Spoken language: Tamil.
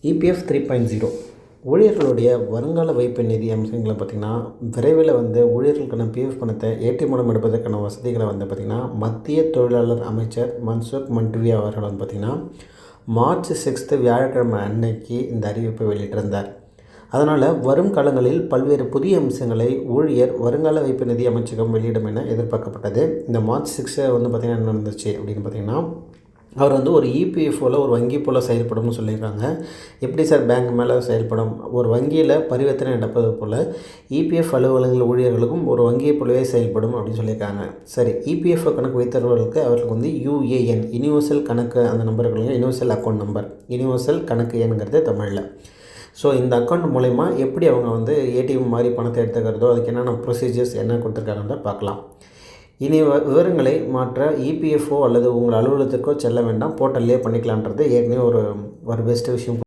இபிஎஃப் 3.0 ஊழியர்களுடைய வருங்கால வைப்பு நிதி அம்சங்களை பார்த்திங்கன்னா விரைவில் ஊழியர்களுக்கான பிஎஃப் பணத்தை ஏடிஎம் மூலம் எடுப்பதற்கான வசதிகளை பார்த்திங்கன்னா மத்திய தொழிலாளர் அமைச்சர் மன்சுக் மண்டவியா அவர்கள் பார்த்திங்கன்னா மார்ச் 6 வியாழக்கிழமை அன்னைக்கு இந்த அறிவிப்பை வெளியிட்டிருந்தார். அதனால் வரும் காலங்களில் பல்வேறு புதிய அம்சங்களை ஊழியர் வருங்கால வைப்பு நிதி அமைச்சகம் வெளியிடும் என எதிர்பார்க்கப்பட்டது. இந்த மார்ச் 6 பார்த்திங்கன்னா என்ன நடந்துச்சு அப்படின்னு பார்த்திங்கன்னா, அவர் ஒரு இபிஎஃப்ஓவில் ஒரு வங்கி போல் செயல்படும்னு சொல்லியிருக்காங்க. எப்படி சார் பேங்க் மேலே செயல்படும்? ஒரு வங்கியில் பரிவர்த்தனை நடப்பது போல் இபிஎஃப் அலுவலகங்கள் ஊழியர்களுக்கும் ஒரு வங்கியை போலவே செயல்படும் அப்படின்னு சொல்லியிருக்காங்க. சரி, இபிஎஃப் கணக்கு வைத்தவர்களுக்கு அவர்களுக்கு யுஏஎன் யூனிவர்சல் கணக்கு அந்த நம்பர்களுங்க, யூனிவர்சல் அக்கௌண்ட் நம்பர், யூனிவர்சல் கணக்கு எண்ணுங்கிறது தமிழில். ஸோ இந்த அக்கௌண்ட் மூலமா எப்படி அவங்க ஏடிஎம் மாதிரி பணத்தை எடுத்துக்கிறதோ அதுக்கு என்னென்ன ப்ரொசீஜர்ஸ் என்ன கொடுத்துருக்காங்கன்றத பார்க்கலாம். இனி விவரங்களை மாற்ற இபிஎஃப்ஓ அல்லது உங்கள் அலுவலகத்திற்கோ செல்ல வேண்டாம், போர்ட்டல்லே பண்ணிக்கலான்றது ஏற்கனவே ஒரு பெஸ்ட் விஷயம்.